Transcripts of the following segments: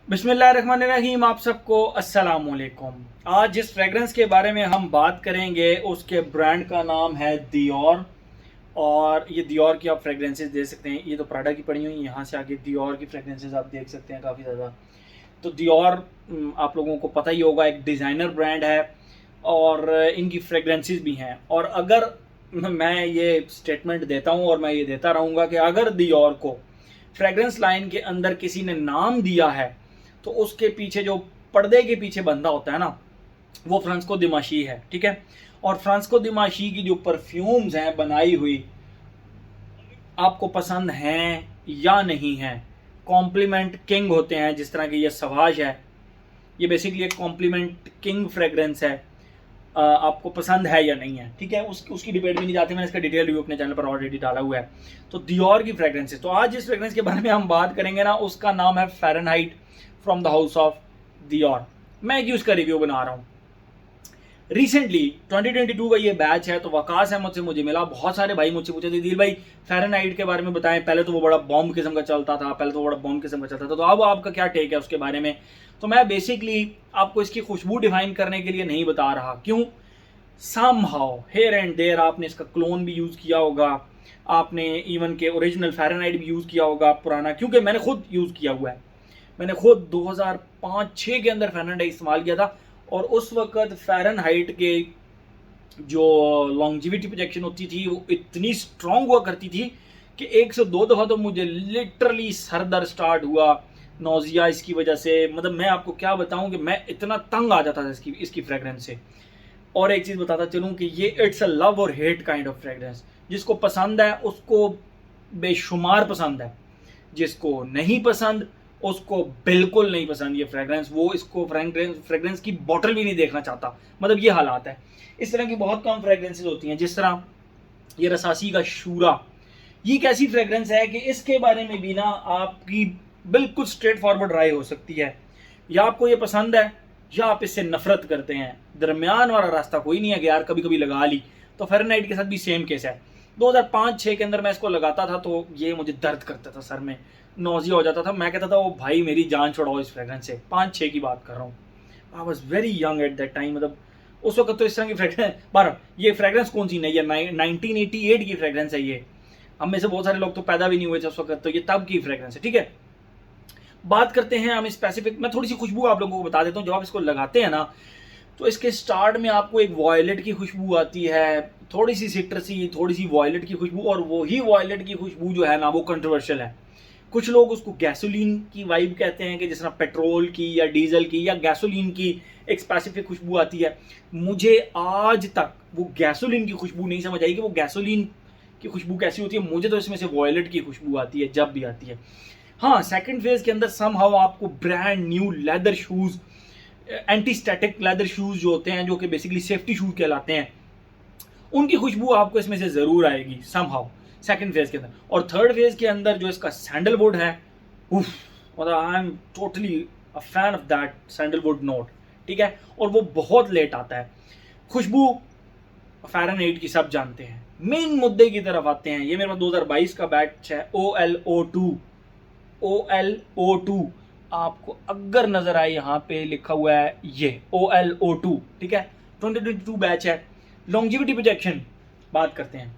बिस्मिल्लाहिर्रहमानिर्रहीम। आप सबको अस्सलाम वालेकुम। आज जिस फ्रेगरेंस के बारे में हम बात करेंगे उसके ब्रांड का नाम है दियोर। और ये दियोर की आप फ्रेगरेंसेस दे सकते हैं। ये तो प्राडा की पड़ी हुई, यहाँ से आगे दियोर की फ्रेगरेंसेस आप देख सकते हैं काफ़ी ज़्यादा। तो दियोर आप लोगों को पता ही होगा, एक डिज़ाइनर ब्रांड है और इनकी फ्रेगरेंसेस भी हैं। और अगर मैं ये स्टेटमेंट देता हूँ और मैं ये देता रहूँगा कि अगर दियोर को फ्रेगरेंस लाइन के अंदर किसी ने नाम दिया है तो उसके पीछे जो पर्दे के पीछे बंदा होता है ना, वो फ्रांसिस्को दिमाशी है। ठीक है। और फ्रांसिस्को दिमाशी की जो परफ्यूम्स हैं बनाई हुई, आपको पसंद हैं या नहीं है। कॉम्प्लीमेंट किंग होते हैं, जिस तरह की ये सवाज है, ये बेसिकली एक कॉम्प्लीमेंट किंग फ्रेगरेंस है। आपको पसंद है या नहीं है, ठीक है। उसकी डिबेट भी नहीं जाती, मैंने इसका डिटेल रिव्यू अपने चैनल पर ऑलरेडी डाला हुआ है। तो दियोर की फ्रेगरेंस है। तो आज जिस फ्रेगरेंस के बारे में हम बात करेंगे ना, उसका नाम है Fahrenheit from the house of Dior. मैं एक उसका रिव्यू बना रहा हूँ। रिसेंटली 2022 का ये बैच है, तो वकास अहमद से मुझे मिला। बहुत सारे भाई मुझसे पूछे थे, दिल भाई फ़ारेनहाइट के बारे में बताएं। पहले तो वो बड़ा बॉम्ब किस्म का चलता था, तो अब आपका क्या टेक है उसके बारे में। तो मैं बेसिकली आपको इसकी खुशबू डिफाइन करने के लिए नहीं बता रहा। क्यों? समहाउ हेयर एंड देयर आपने इसका क्लोन भी यूज़ किया होगा, आपने इवन के ओरिजिनल फ़ारेनहाइट भी यूज़ किया होगा पुराना, क्योंकि मैंने खुद यूज़ किया हुआ है। मैंने खुद 2005-6 के अंदर फ़ारेनहाइट इस्तेमाल किया था। और उस वक़्त फ़ारेनहाइट के जो लॉन्जिविटी प्रोजेक्शन होती थी वो इतनी स्ट्रॉन्ग हुआ करती थी कि 1 से 2 दफ़ा तो मुझे लिटरली सर दर्द स्टार्ट हुआ, नौजिया इसकी वजह से। मतलब मैं आपको क्या बताऊं कि मैं इतना तंग आ जाता था इसकी फ्रेगरेंस से। और एक चीज़ बताता चलूं कि ये इट्स अ लव और हेट काइंड ऑफ फ्रेगरेंस। जिसको पसंद है उसको बेशुमार पसंद है, जिसको नहीं पसंद उसको बिल्कुल नहीं पसंद ये फ्रेगरेंस। वो इसको फ्रेगरेंस की बॉटल भी नहीं देखना चाहता। मतलब ये हालात है। इस तरह की बहुत कम फ्रेगरेंसेज होती हैं, जिस तरह ये रसासी का शूरा। ये एक ऐसी फ्रेगरेंस है कि इसके बारे में भी ना आपकी बिल्कुल स्ट्रेट फॉरवर्ड राय हो सकती है। या आपको ये पसंद है या आप इससे नफरत करते हैं। दरमियान वाला रास्ता कोई नहीं है कि यार कभी कभी लगा ली। तो फ़ारेनहाइट के साथ भी सेम केस है। 2005-6 के अंदर मैं इसको लगाता था तो ये मुझे दर्द करता था, सर में नौजिया हो जाता था। मैं कहता था वो भाई मेरी जान छुड़ाओ इस फ्रेगरेंस से। 5-6 की बात कर रहा हूँ। I was very young at that time. मतलब उस वक्त तो इस तरह की फ्रेगरेंस बारह, ये फ्रेगरेंस कौन सी नहीं है, 1988 की फ्रेगरेंस है ये। हम में से बहुत सारे लोग तो पैदा भी नहीं हुए थे उस वक्त, तो ये तब की फ्रेगरेंस है। ठीक है। बात करते हैं हम स्पेसिफिक। मैं थोड़ी सी खुशबू आप लोगों को बता देता हूँ। जब आप इसको लगाते हैं ना, तो इसके स्टार्ट में आपको एक वॉयलेट की खुशबू आती है, थोड़ी सी सिट्रसी, थोड़ी सी वॉयलेट की खुशबू। और वही वॉयलेट की खुशबू जो है ना, वो कंट्रोवर्शियल है। कुछ लोग उसको गैसोलीन की वाइब कहते हैं, कि जिस तरह पेट्रोल की या डीजल की या गैसोलीन की एक स्पेसिफिक खुशबू आती है। मुझे आज तक वो गैसोलीन की खुशबू नहीं समझ आई कि वो गैसोलीन की खुशबू कैसी होती है। मुझे तो इसमें से वॉयलेट की खुशबू आती है जब भी आती है। हाँ, सेकंड फेज के अंदर समहाउ आपको brand new leather shoes, anti static leather shoes जो होते हैं, जो कि बेसिकली सेफ्टी शूज़ कहलाते हैं, उनकी खुशबू आपको इसमें से ज़रूर आएगी समहाउ सेकंड फेज के अंदर। और थर्ड फेज के अंदर जो इसका सैंडलवुड है, उफ, मतलब I am totally a fan of that sandalwood note. ठीक है। और वो बहुत लेट आता है। खुशबू फ़ारेनहाइट की सब जानते हैं। मेन मुद्दे की तरफ आते हैं। ये मेरे पास 2022 का बैच है, OLO2। आपको अगर नजर आए, यहाँ पे लिखा हुआ है ये OLO2। ठीक है। 2022 बैच है। लॉन्जिविटी प्रोजेक्शन बात करते हैं।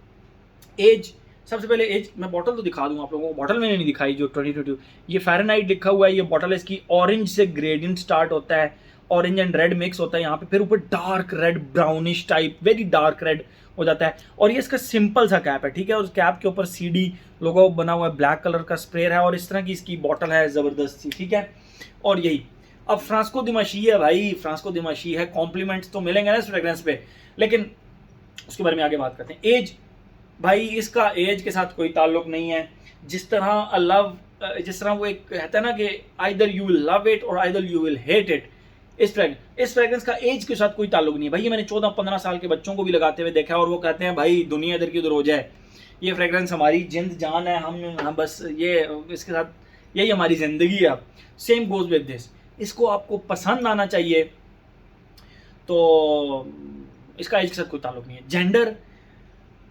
एज, सबसे पहले एज, मैं बॉटल तो दिखा दूंगा आप लोगों को। बॉटल मैंने नहीं दिखाई जो 2022। ये फ़ारेनहाइट लिखा हुआ है। ये बॉटल है इसकी ऑरेंज से ग्रेडियंट स्टार्ट होता है, ऑरेंज एंड रेड मिक्स होता है यहाँ पे, फिर ऊपर dark red brownish type, very dark red हो जाता है। और ये इसका सिंपल सा कैप है। ठीक है। और उस कैप के ऊपर CD लोगो बना हुआ है, ब्लैक कलर का स्प्रे है, और इस तरह की इसकी बॉटल है ज़बरदस्त सी। ठीक है। और यही अब फ्रांसिस्को दिमाशी है भाई, फ्रांसिस्को दिमाशी है। कॉम्प्लीमेंट्स तो मिलेंगे ना इस फ्रेग्रेंस पे, लेकिन उसके बारे में आगे बात करते हैं। एज, भाई इसका एज के साथ कोई ताल्लुक नहीं है। जिस तरह लव, जिस तरह वो एक कहता है ना कि either you will love it और either you will hate it. इस फ्रेग्रेंस का एज के साथ कोई ताल्लुक नहीं है भाई। ये मैंने 14-15 साल के बच्चों को भी लगाते हुए देखा है, और वो कहते हैं भाई दुनिया इधर की उधर हो जाए, ये फ्रेग्रेंस हमारी जिंद जान है। हम बस ये इसके साथ यही हमारी ज़िंदगी है। अब सेम गोज विद दिस। इसको आपको पसंद आना चाहिए। तो इसका एज के साथ कोई ताल्लुक नहीं है। जेंडर,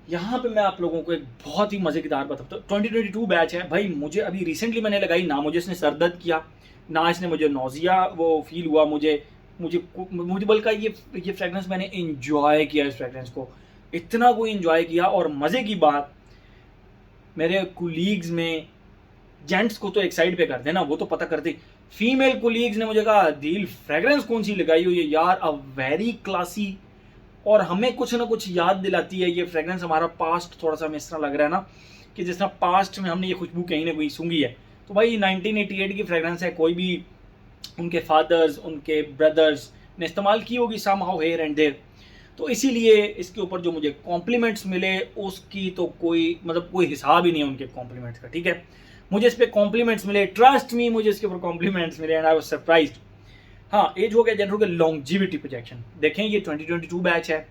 यहाँ पे मैं आप लोगों को एक बहुत ही मज़ेदार बताता हूँ। 2022 बैच है भाई। मुझे अभी रिसेंटली मैंने लगाई ना, मुझे इसने सर दर्द किया, ना इसने मुझे नौजिया वो फील हुआ, मुझे मुझे मुझे बल्कि ये फ्रेगरेंस मैंने इन्जॉय किया, इस फ्रेगरेंस को इतना कोई इन्जॉय किया। और मज़े की बात, मेरे कुलीग्स में जेंट्स को तो एक साइड पे कर देना, वो तो पता करते, फीमेल कुलीग्स ने मुझे कहा दिल फ्रेगरेंस कौन सी लगाई हुई है यार, अ वेरी क्लासी, और हमें कुछ ना कुछ याद दिलाती है ये फ्रेगरेंस हमारा पास्ट। थोड़ा सा हमें इस तरह लग रहा है ना कि जिस तरह पास्ट में हमने ये खुशबू कहीं ना कहीं सूंघी है। तो भाई 1988 की फ्रेगरेंस है, कोई भी उनके फादर्स, उनके ब्रदर्स ने इस्तेमाल की होगी somehow here and there. तो इसीलिए इसके ऊपर जो मुझे कॉम्प्लीमेंट्स मिले उसकी तो कोई मतलब कोई हिसाब ही नहीं है उनके कॉम्प्लीमेंट्स का, ठीक है। मुझे इस पर कॉम्प्लीमेंट्स मिले, ट्रस्ट मी, मुझे इसके ऊपर कॉम्प्लीमेंट्स मिले एंड आई वाज सरप्राइज्ड। हाँ, एज हो गया जनरल के लॉन्जिविटी प्रोजेक्शन देखें, ये 2022 बैच है।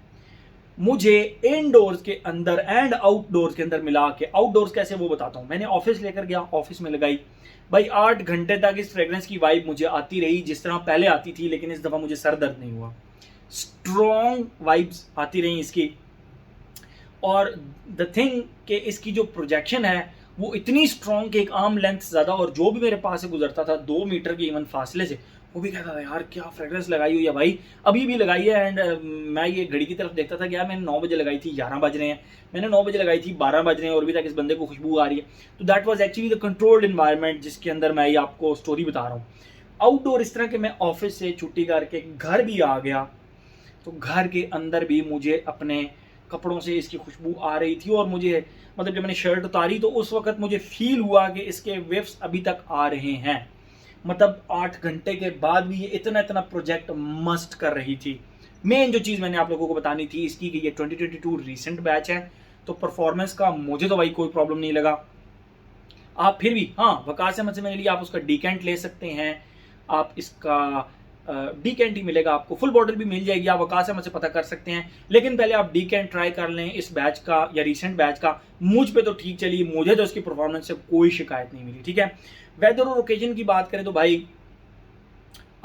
मुझे इनडोर्स के अंदर एंड आउटडोर्स के अंदर मिला के, आउटडोर्स कैसे वो बताता हूँ। मैंने ऑफिस लेकर गया, ऑफिस में लगाई भाई, 8 घंटे तक इस फ्रेग्रेंस की वाइब मुझे आती रही जिस तरह पहले आती थी, लेकिन इस दफ़ा मुझे सर दर्द नहीं हुआ, स्ट्रॉन्ग वाइब्स आती रही इसकी। और द थिंग कि इसकी जो प्रोजेक्शन है वो इतनी स्ट्रॉन्ग कि एक आर्म लेंथ ज़्यादा, और जो भी मेरे पास से गुजरता था 2 मीटर के इवन फासले से, वो भी कहता था यार क्या फ्रेग्रेंस लगाई हुई है भाई, अभी भी लगाई है। एंड मैं ये घड़ी की तरफ देखता था कि यार मैंने 9 बजे लगाई थी, 11 बज रहे हैं, मैंने 9 बजे लगाई थी, 12 बज रहे हैं, और अभी तक इस बंदे को खुशबू आ रही है। तो that was actually the controlled environment जिसके अंदर मैं ये आपको स्टोरी बता रहा हूँ। आउटडोर इस तरह के मैं ऑफिस से छुट्टी करके घर भी आ गया, तो घर के अंदर भी मुझे अपने कपड़ों से इसकी खुशबू आ रही थी। और मुझे मतलब जब मैंने शर्ट उतारी तो उस वक्त मुझे फील हुआ कि इसके वेव्स अभी तक आ रहे हैं, मतलब 8 घंटे के बाद भी ये इतना इतना प्रोजेक्ट मस्ट कर रही थी। मेन जो चीज़ मैंने आप लोगों को बतानी थी इसकी कि ये 2022 रीसेंट बैच है, तो परफॉर्मेंस का मुझे तो भाई कोई प्रॉब्लम नहीं लगा। आप फिर भी हाँ, वकास अहमद से मैंने लिया, आप उसका डीकेंट ले सकते हैं, आप इसका डीकेंट ही मिलेगा आपको, फुल बॉटल भी मिल जाएगी, आप वकास अहमद से पता कर सकते हैं। लेकिन पहले आप डीकेंट ट्राई कर लें इस बैच का या रीसेंट बैच का। मुझ पे तो ठीक चली, मुझे तो इसकी परफॉर्मेंस से कोई शिकायत नहीं मिली, ठीक है। वेदर और ओकेजन की बात करें तो भाई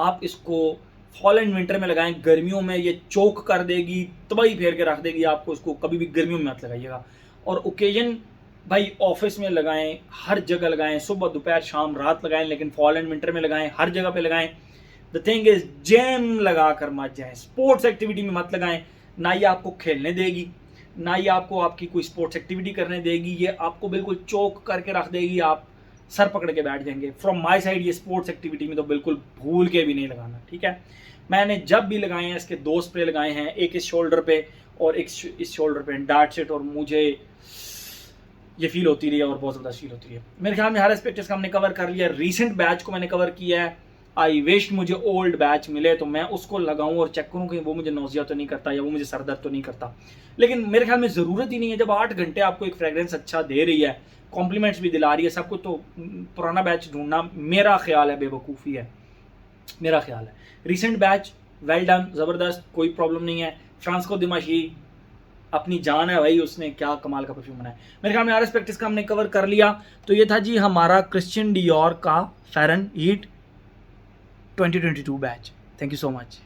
आप इसको फॉल एंड विंटर में लगाएं, गर्मियों में ये चोक कर देगी, तबाही फेर के रख देगी आपको, इसको कभी भी गर्मियों में मत लगाइएगा। और ओकेजन भाई ऑफिस में लगाएं, हर जगह लगाएं, सुबह दोपहर शाम रात लगाएं, लेकिन फॉल एंड विंटर में लगाएं, हर जगह पे लगाएं। द थिंग इज जैम लगा कर मत जाएं, स्पोर्ट्स एक्टिविटी में मत लगाएं, ना ये आपको खेलने देगी, ना ये आपको आपकी कोई स्पोर्ट्स एक्टिविटी करने देगी, ये आपको बिल्कुल चोक करके रख देगी, आप सर पकड़ के बैठ जाएंगे। फ्रॉम माई साइड ये स्पोर्ट्स एक्टिविटी में तो बिल्कुल भूल के भी नहीं लगाना, ठीक है। मैंने जब भी लगाए हैं इसके 2 स्प्रे लगाए हैं, एक इस शोल्डर पे और एक इस शोल्डर पे, दैट्स इट, और मुझे ये फील होती रही है और बहुत ज़्यादा फील होती है। मेरे ख्याल में हर एस्पेक्ट इसका हमने कवर कर लिया। रीसेंट बैच को मैंने कवर किया है, आई विश मुझे ओल्ड बैच मिले तो मैं उसको लगाऊं और चेक करूं कि वो मुझे नौजिया तो नहीं करता या वो मुझे सर दर्द तो नहीं करता। लेकिन मेरे ख्याल में ज़रूरत ही नहीं है, जब 8 घंटे आपको एक फ्रेग्रेंस अच्छा दे रही है, कॉम्प्लीमेंट्स भी दिला रही है, सब कुछ, तो पुराना बैच ढूंढना मेरा ख्याल है बेवकूफ़ी है, मेरा ख्याल है। रीसेंट बैच वेल डन, ज़बरदस्त, कोई प्रॉब्लम नहीं है। फ्रांसिस्को दिमाशी अपनी जान है भाई, उसने क्या कमाल का परफ्यूम बनाया। मेरे ख्याल में आर एस प्रैक्टिस का हमने कवर कर लिया। तो ये था जी हमारा क्रिश्चियन डियोर का फ़ैरनहीट 2022 batch. Thank you so much.